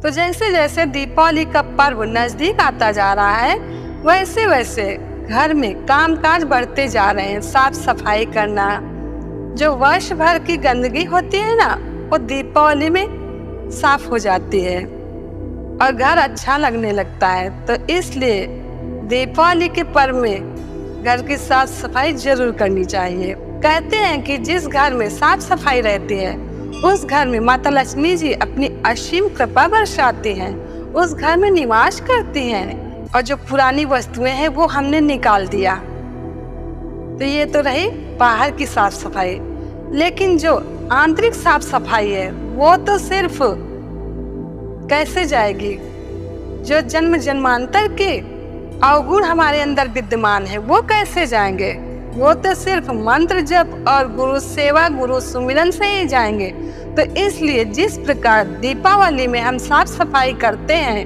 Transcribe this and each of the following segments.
तो जैसे जैसे दीपावली का पर्व नजदीक आता जा रहा है, वैसे वैसे घर में कामकाज बढ़ते जा रहे हैं। साफ सफाई करना, जो वर्ष भर की गंदगी होती है ना, वो दीपावली में साफ हो जाती है और घर अच्छा लगने लगता है। तो इसलिए दीपावली के पर्व में घर की साफ सफाई जरूर करनी चाहिए। कहते हैं कि जिस घर में साफ सफाई रहती है, उस घर में माता लक्ष्मी जी अपनी असीम कृपा बरसाती हैं, उस घर में निवास करती हैं। और जो पुरानी वस्तुएं हैं वो हमने निकाल दिया। तो ये तो रही बाहर की साफ सफाई, लेकिन जो आंतरिक साफ सफाई है वो तो सिर्फ कैसे जाएगी? जो जन्म जन्मांतर के अवगुण हमारे अंदर विद्यमान है वो कैसे जाएंगे? वो तो सिर्फ मंत्र जप और गुरु सेवा, गुरु सुमिरन से ही जाएंगे। तो इसलिए जिस प्रकार दीपावली में हम साफ सफाई करते हैं,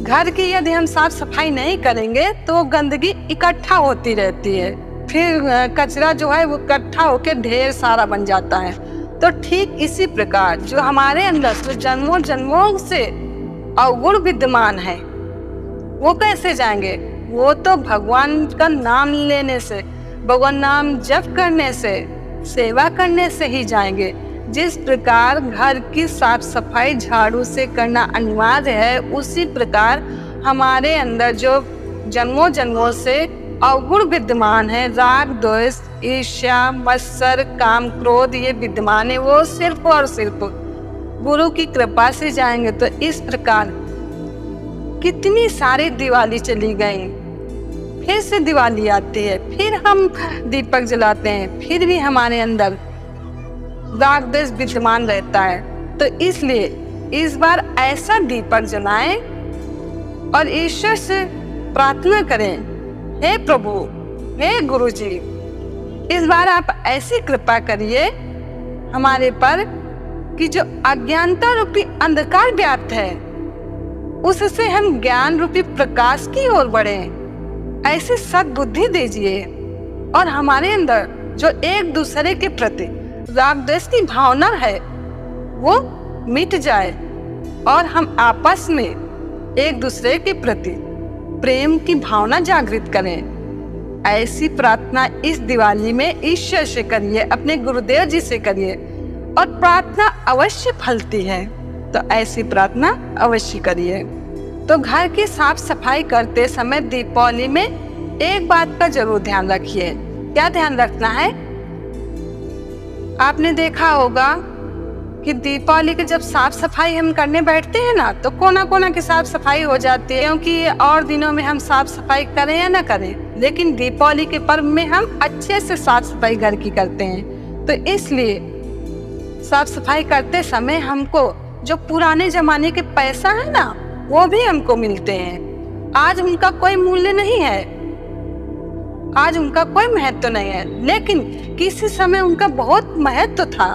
घर की यदि हम साफ सफाई नहीं करेंगे तो गंदगी इकट्ठा होती रहती है, फिर कचरा जो है वो इकट्ठा होकर ढेर सारा बन जाता है। तो ठीक इसी प्रकार जो हमारे अंदर जो जन्मों जन्मों से अवगुण विद्यमान है वो कैसे जाएंगे? वो तो भगवान का नाम लेने से, भगवान नाम जप करने से, सेवा करने से ही जाएंगे। जिस प्रकार घर की साफ सफाई झाड़ू से करना अनिवार्य है, उसी प्रकार हमारे अंदर जो जन्मों जन्मों से अवगुण विद्यमान है, राग द्वेष ईर्ष्या मत्सर काम क्रोध, ये विद्यमान है, वो सिर्फ और सिर्फ गुरु की कृपा से जाएंगे। तो इस प्रकार कितनी सारी दिवाली चली गई, फिर से दिवाली आती है, फिर हम दीपक जलाते हैं, फिर भी हमारे अंदर राग द्वेष विद्यमान रहता है। तो इसलिए इस बार ऐसा दीपक जलाएं और ईश्वर से प्रार्थना करें, हे प्रभु, हे गुरु जी, इस बार आप ऐसी कृपा करिए हमारे पर कि जो अज्ञानता रूपी अंधकार व्याप्त है उससे हम ज्ञान रूपी प्रकाश की ओर बढ़ें। ऐसी सद्बुद्धि दीजिए और हमारे अंदर जो एक दूसरे के प्रति राग द्वेष की भावना है वो मिट जाए और हम आपस में एक दूसरे के प्रति प्रेम की भावना जागृत करें। ऐसी प्रार्थना इस दिवाली में ईश्वर से करिए, अपने गुरुदेव जी से करिए और प्रार्थना अवश्य फलती है। तो ऐसी प्रार्थना अवश्य करिए। तो घर की साफ सफाई करते समय दीपावली में एक बात का जरूर ध्यान रखिए। क्या ध्यान रखना है? आपने देखा होगा कि दीपावली के जब साफ सफाई हम करने बैठते हैं ना, तो कोना कोना की साफ सफाई हो जाती है, क्योंकि और दिनों में हम साफ सफाई करें या ना करें, लेकिन दीपावली के पर्व में हम अच्छे से साफ सफाई घर की करते हैं। तो इसलिए साफ सफाई करते समय हमको जो पुराने जमाने के पैसा है ना, वो भी हमको मिलते हैं। आज उनका कोई मूल्य नहीं है, आज उनका कोई महत्व नहीं है, लेकिन किसी समय उनका बहुत महत्व था,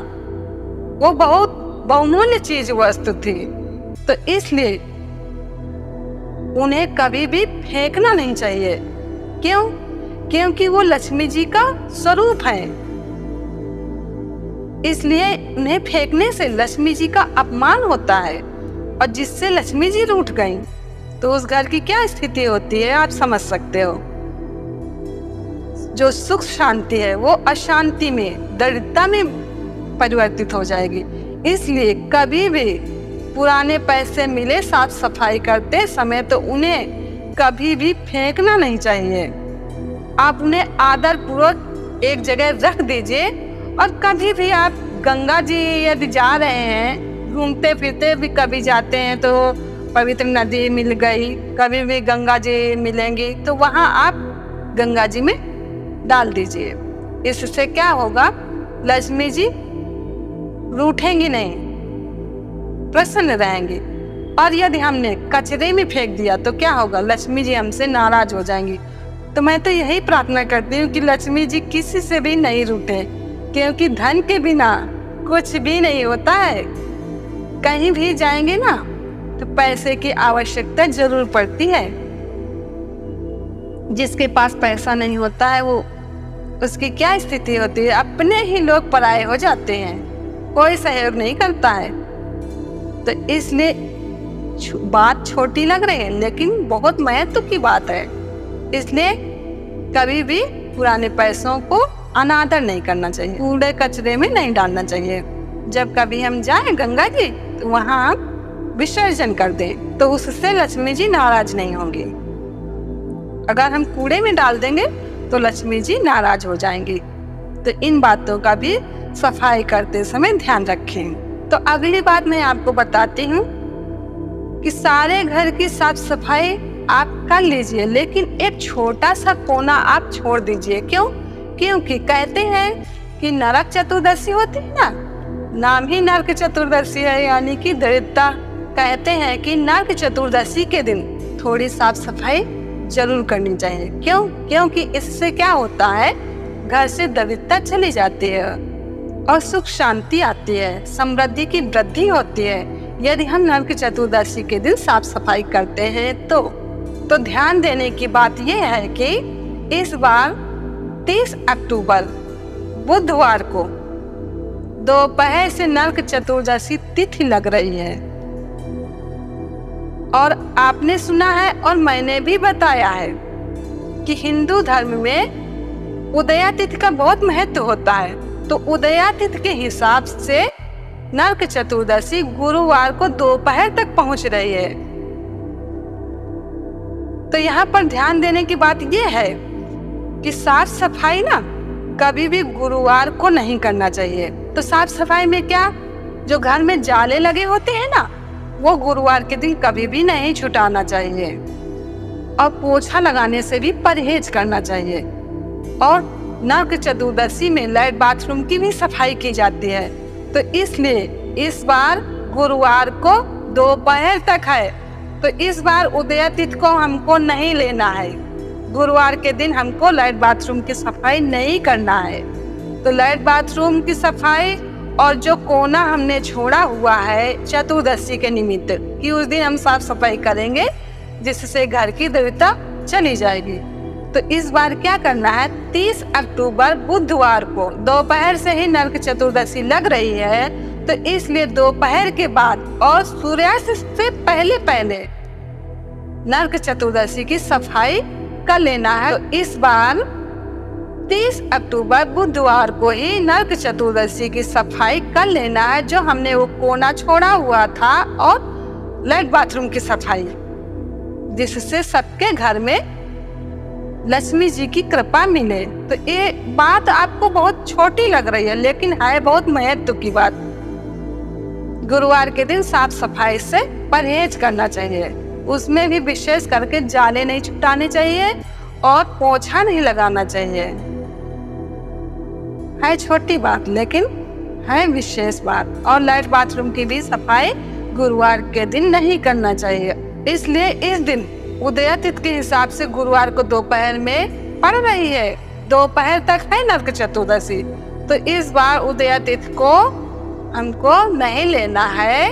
वो बहुत बहुमूल्य चीज वस्तु थी। तो इसलिए उन्हें कभी भी फेंकना नहीं चाहिए। क्यों? क्योंकि वो लक्ष्मी जी का स्वरूप है। इसलिए उन्हें फेंकने से लक्ष्मी जी का अपमान होता है, और जिससे लक्ष्मी जी रूठ गईं, तो उस घर की क्या स्थिति होती है आप समझ सकते हो। जो सुख शांति है वो अशांति में, दरिद्रता में परिवर्तित हो जाएगी। इसलिए कभी भी पुराने पैसे मिले साफ सफाई करते समय तो उन्हें कभी भी फेंकना नहीं चाहिए। आप उन्हें आदर पूर्वक एक जगह रख दीजिए। और कभी भी आप गंगा जी यदि जा रहे हैं, घूमते फिरते भी कभी जाते हैं, तो पवित्र नदी मिल गई, कभी भी गंगा जी मिलेंगी, तो वहाँ आप गंगा जी में डाल दीजिए। इससे क्या होगा, लक्ष्मी जी रूठेंगी नहीं, प्रसन्न रहेंगी। और यदि हमने कचरे में फेंक दिया तो क्या होगा, लक्ष्मी जी हमसे नाराज हो जाएंगी। तो मैं तो यही प्रार्थना करती हूँ कि लक्ष्मी जी किसी से भी नहीं रूठे, क्योंकि धन के बिना कुछ भी नहीं होता है। कहीं भी जाएंगे ना तो पैसे की आवश्यकता जरूर पड़ती है। जिसके पास पैसा नहीं होता है वो, उसकी क्या स्थिति होती है, अपने ही लोग पराये हो जाते हैं, कोई सहयोग नहीं करता है। तो इसलिए बात छोटी लग रही है लेकिन बहुत महत्व की बात है। इसलिए कभी भी पुराने पैसों को अनादर नहीं करना चाहिए, कूड़े कचरे में नहीं डालना चाहिए। जब कभी हम जाएं गंगा जी तो वहाँ विसर्जन कर दें तो उससे लक्ष्मी जी नाराज नहीं होंगी। अगर हम कूड़े में डाल देंगे तो लक्ष्मी जी नाराज हो जाएंगी। तो इन बातों का भी सफाई करते समय ध्यान रखें। तो अगली बात मैं आपको बताती हूँ कि सारे घर की साफ सफाई आप कर लीजिए, लेकिन एक छोटा सा कोना आप छोड़ दीजिए। क्यों? क्योंकि कहते हैं कि नरक चतुर्दशी होती है ना, नाम ही नरक चतुर्दशी है, यानी कि दरिद्रता। कहते हैं कि नरक चतुर्दशी के दिन थोड़ी साफ सफाई जरूर करनी चाहिए। क्यों? क्योंकि इससे क्या होता है, घर से दरिद्रता चली जाती है और सुख शांति आती है, समृद्धि की वृद्धि होती है यदि हम नरक चतुर्दशी के दिन साफ सफाई करते हैं। तो ध्यान देने की बात यह है कि इस बार 30 अक्टूबर बुधवार को दोपहर से नरक चतुर्दशी तिथि लग रही है। और आपने सुना है और मैंने भी बताया है कि हिंदू धर्म में उदया तिथि का बहुत महत्व होता है। तो उदया तिथि के हिसाब से नरक चतुर्दशी गुरुवार को दोपहर तक पहुंच रही है। तो यहाँ पर ध्यान देने की बात यह है कि साफ सफाई ना कभी भी गुरुवार को नहीं करना चाहिए। तो साफ सफाई में क्या, जो घर में जाले लगे होते हैं ना, वो गुरुवार के दिन कभी भी नहीं छुटाना चाहिए। और पोछा लगाने से भी परहेज करना चाहिए। और नरक चतुर्दशी में लैट्रिन बाथरूम की भी सफाई की जाती है। तो इसलिए इस बार गुरुवार को दोपहर तक है, तो इस बार उदया तिथि को हमको नहीं लेना है। गुरुवार के दिन हमको लैट्रिन बाथरूम की सफाई नहीं करना है। तो लैट्रिन बाथरूम की सफाई और जो कोना हमने छोड़ा हुआ है चतुर्दशी के निमित्त कि उस दिन हम साफ सफाई करेंगे, जिससे घर की दरिद्रता चली जाएगी। तो इस बार क्या करना है, 30 अक्टूबर बुधवार को दोपहर से ही नरक चतुर्दशी लग रही है। तो इसलिए दोपहर के बाद और सूर्यास्त से पहले पहले नरक चतुर्दशी की सफाई कर लेना है। तो इस बार 30 अक्टूबर बुधवार को ही नरक चतुर्दशी की सफाई कर लेना है, जो हमने वो कोना छोड़ा हुआ था, और लैट्रिन बाथरूम की सफाई, जिससे सबके घर में लक्ष्मी जी की कृपा मिले। तो ये बात आपको बहुत छोटी लग रही है, लेकिन है बहुत महत्व की बात। गुरुवार के दिन साफ सफाई से परहेज करना चाहिए। उसमें भी विशेष करके जाले नहीं छुटाने चाहिए और पोछा नहीं लगाना चाहिए। है छोटी बात लेकिन है विशेष बात। और लैट्रिन बाथरूम की भी सफाई गुरुवार के दिन नहीं करना चाहिए। इसलिए इस दिन उदया तिथि के हिसाब से गुरुवार को दोपहर में पड़ रही है, दोपहर तक है नरक चतुर्दशी। तो इस बार उदया तिथि को हमको नहीं लेना है,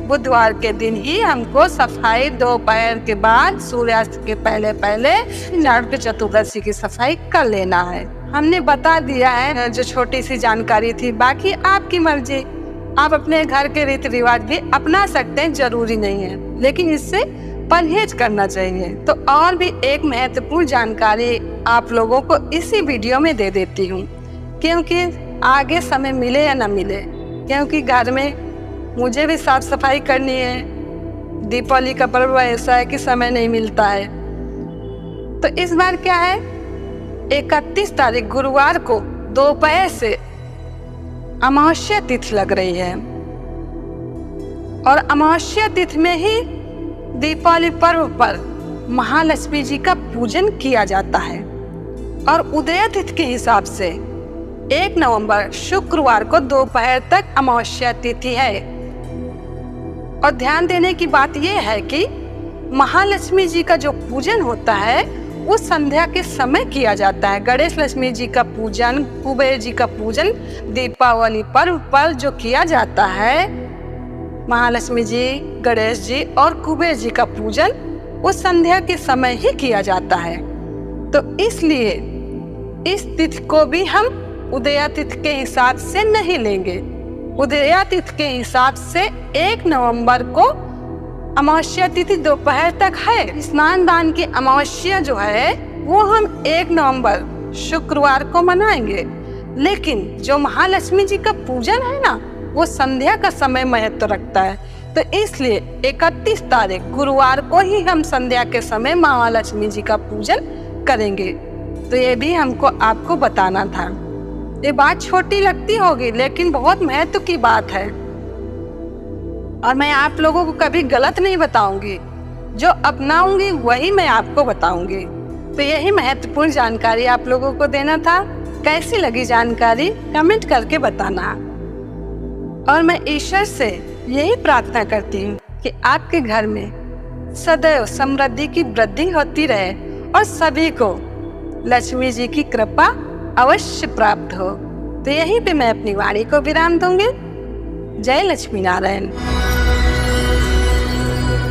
बुधवार के दिन ही हमको सफाई दोपहर के बाद सूर्यास्त के पहले पहले नरक चतुर्दशी की सफाई कर लेना है। हमने बता दिया है जो छोटी सी जानकारी थी, बाकी आपकी मर्जी। आप अपने घर के रीति रिवाज भी अपना सकते हैं, जरूरी नहीं है, लेकिन इससे परहेज करना चाहिए। तो और भी एक महत्वपूर्ण जानकारी आप लोगों को इसी वीडियो में दे देती हूँ, क्योंकि आगे समय मिले या ना मिले, क्योंकि घर में मुझे भी साफ सफाई करनी है। दीपावली का पर्व ऐसा है कि समय नहीं मिलता है। तो इस बार क्या है, 31 तारीख गुरुवार को दोपहर से अमावस्या तिथि लग रही है, और अमावस्या तिथि में ही दीपावली पर्व पर महालक्ष्मी जी का पूजन किया जाता है। और उदया तिथि के हिसाब से 1 नवंबर शुक्रवार को दोपहर तक अमावस्या तिथि है। और ध्यान देने की बात यह है कि महालक्ष्मी जी का जो पूजन होता है वो संध्या के समय किया जाता है। गणेश लक्ष्मी जी का पूजन, कुबेर जी का पूजन दीपावली पर्व पर जो किया जाता है, महालक्ष्मी जी, गणेश जी और कुबेर जी का पूजन उस संध्या के समय ही किया जाता है। तो इसलिए इस तिथि को भी हम उदया तिथि के हिसाब से नहीं लेंगे। उदया तिथि के हिसाब से 1 नवंबर को अमावस्या तिथि दोपहर तक है। स्नान दान की अमावस्या जो है वो हम 1 नवंबर शुक्रवार को मनाएंगे, लेकिन जो महालक्ष्मी जी का पूजन है ना वो संध्या का समय महत्व रखता है। तो इसलिए 31 तारीख गुरुवार को ही हम संध्या के समय महालक्ष्मी जी का पूजन करेंगे। तो ये भी हमको आपको बताना था। ये बात छोटी लगती होगी लेकिन बहुत महत्व की बात है, और मैं आप लोगों को कभी गलत नहीं बताऊंगी। जो अपनाऊंगी वही मैं आपको बताऊंगी। तो यही महत्वपूर्ण जानकारी आप लोगों को देना था। कैसी लगी जानकारी कमेंट करके बताना। और मैं ईश्वर से यही प्रार्थना करती हूँ कि आपके घर में सदैव समृद्धि की वृद्धि होती रहे और सभी को लक्ष्मी जी की कृपा अवश्य प्राप्त हो। तो यहीं पे मैं अपनी वाणी को विराम दूंगी। जय लक्ष्मी नारायण।